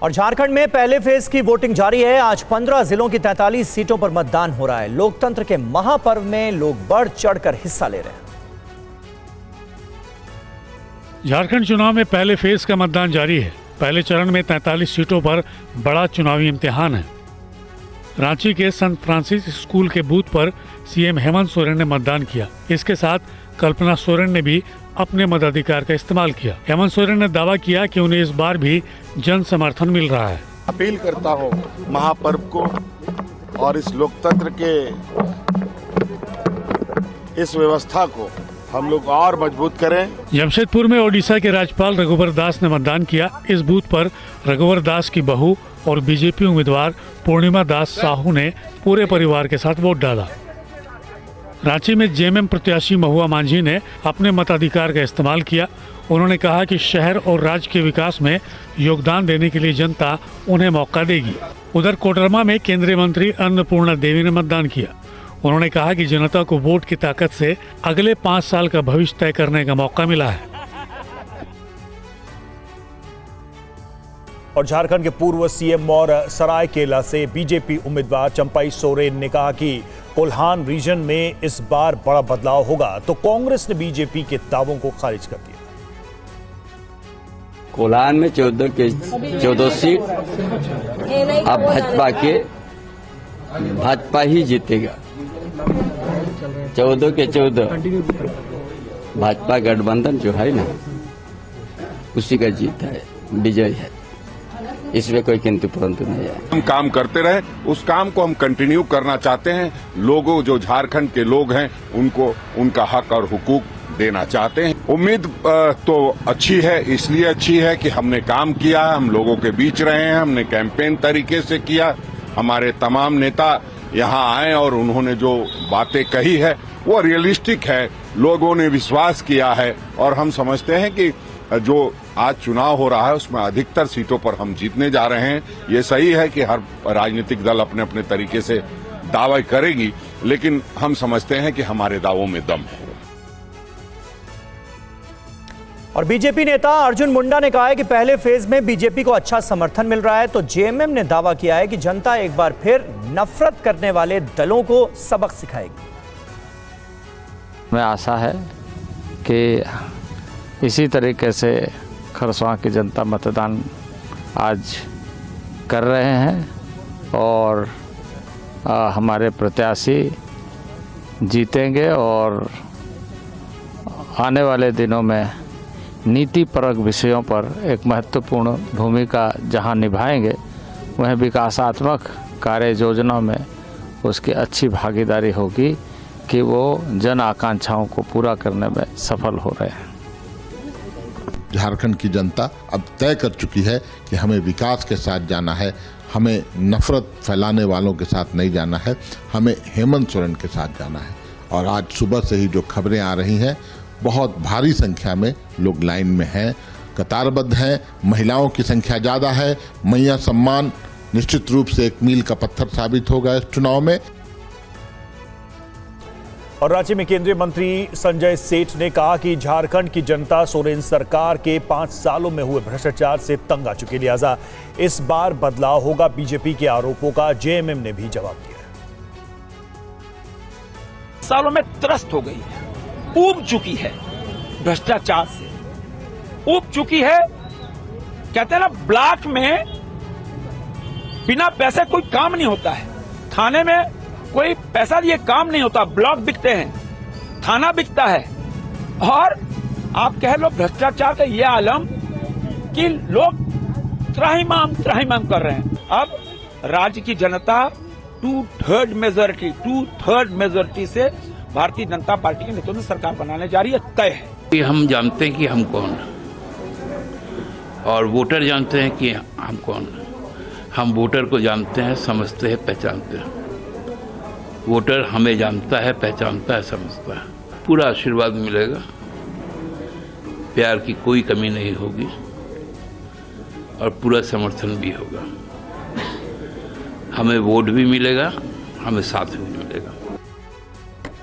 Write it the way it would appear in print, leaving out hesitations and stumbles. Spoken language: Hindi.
और झारखंड में पहले फेज की वोटिंग जारी है। आज 15 जिलों की 43 सीटों पर मतदान हो रहा है। लोकतंत्र के महापर्व में लोग बढ़ चढ़कर हिस्सा ले रहे हैं। झारखंड चुनाव में पहले फेज का मतदान जारी है। पहले चरण में 43 सीटों पर बड़ा चुनावी इम्तिहान है। रांची के संत फ्रांसिस स्कूल के बूथ पर सीएम हेमंत सोरेन ने मतदान किया। इसके साथ कल्पना सोरेन ने भी अपने मताधिकार का इस्तेमाल किया। हेमंत सोरेन ने दावा किया कि उन्हें इस बार भी जन समर्थन मिल रहा है। अपील करता हूँ महापर्व को और इस लोकतंत्र के इस व्यवस्था को हम लोग और मजबूत करें। जमशेदपुर में ओडिशा के राज्यपाल रघुवर दास ने मतदान किया। इस बूथ पर रघुवर दास की बहू और बीजेपी उम्मीदवार पूर्णिमा दास साहू ने पूरे परिवार के साथ वोट डाला। रांची में जेएमएम प्रत्याशी महुआ मांझी ने अपने मताधिकार का इस्तेमाल किया। उन्होंने कहा कि शहर और राज्य के विकास में योगदान देने के लिए जनता उन्हें मौका देगी। उधर कोडरमा में केंद्रीय मंत्री अन्नपूर्णा देवी ने मतदान किया। उन्होंने कहा कि जनता को वोट की ताकत से अगले 5 साल का भविष्य तय करने का मौका मिला है। और झारखंड के पूर्व सीएम और सरायकेला से बीजेपी उम्मीदवार चंपाई सोरेन ने कहा कि कोल्हान रीजन में इस बार बड़ा बदलाव होगा, तो कांग्रेस ने बीजेपी के दावों को खारिज कर दिया। कोल्हान में 14 सीट अब भाजपा ही जीतेगा। 14 के 14 भाजपा गठबंधन जो है ना, उसी का जीत है, विजय है। इसमें कोई किंतु परंतु नहीं है। हम काम करते रहे, उस काम को हम कंटिन्यू करना चाहते हैं। लोगों जो झारखंड के लोग हैं उनको उनका हक और हुकूक देना चाहते हैं। उम्मीद तो अच्छी है, इसलिए अच्छी है कि हमने काम किया, हम लोगों के बीच रहे हैं, हमने कैंपेन तरीके से किया। हमारे तमाम नेता यहाँ आए और उन्होंने जो बातें कही है वो रियलिस्टिक है, लोगों ने विश्वास किया है और हम समझते हैं कि जो आज चुनाव हो रहा है उसमें अधिकतर सीटों पर हम जीतने जा रहे हैं। ये सही है कि हर राजनीतिक दल अपने अपने तरीके से दावा करेगी, लेकिन हम समझते हैं कि हमारे दावों में दम है। और बीजेपी नेता अर्जुन मुंडा ने कहा है कि पहले फेज में बीजेपी को अच्छा समर्थन मिल रहा है, तो जेएमएम ने दावा किया है कि जनता एक बार फिर नफरत करने वाले दलों को सबक सिखाएगी। हमें आशा है कि इसी तरीके से खरसवां की जनता मतदान आज कर रहे हैं और हमारे प्रत्याशी जीतेंगे और आने वाले दिनों में नीतिपरक विषयों पर एक महत्वपूर्ण भूमिका जहां निभाएंगे, वह विकासात्मक कार्य योजनाओं में उसकी अच्छी भागीदारी होगी कि वो जन आकांक्षाओं को पूरा करने में सफल हो रहे हैं। झारखंड की जनता अब तय कर चुकी है कि हमें विकास के साथ जाना है, हमें नफरत फैलाने वालों के साथ नहीं जाना है, हमें हेमंत सोरेन के साथ जाना है। और आज सुबह से ही जो खबरें आ रही हैं, बहुत भारी संख्या में लोग लाइन में हैं, कतारबद्ध हैं। महिलाओं की संख्या ज़्यादा है। मैया सम्मान निश्चित रूप से एक मील का पत्थर साबित होगा इस चुनाव में। और रांची में केंद्रीय मंत्री संजय सेठ ने कहा कि झारखंड की जनता सोरेन सरकार के 5 सालों में हुए भ्रष्टाचार से तंग आ चुकी, लिहाजा इस बार बदलाव होगा। बीजेपी के आरोपों का जेएमएम ने भी जवाब दिया। सालों में त्रस्त हो गई है, ऊब चुकी है, भ्रष्टाचार से ऊब चुकी है। कहते हैं ना, ब्लॉक में बिना पैसे कोई काम नहीं होता है। थाने में कोई पैसा दिए काम नहीं होता। ब्लॉक बिकते हैं, थाना बिकता है। और आप कह लो भ्रष्टाचार का ये आलम कि लोग त्राहिमाम कर रहे हैं। अब राज्य की जनता 2/3 मेजोरिटी से भारतीय जनता पार्टी के नेतृत्व में सरकार बनाने जा रही है, तय है। हम जानते हैं कि हम कौन हैं और वोटर जानते हैं कि हम कौन हैं। हम वोटर को जानते हैं, समझते हैं, पहचानते हैं। वोटर हमें जानता है, पहचानता है, समझता है। पूरा आशीर्वाद मिलेगा, प्यार की कोई कमी नहीं होगी और पूरा समर्थन भी होगा। हमें वोट भी मिलेगा, हमें साथ भी मिलेगा।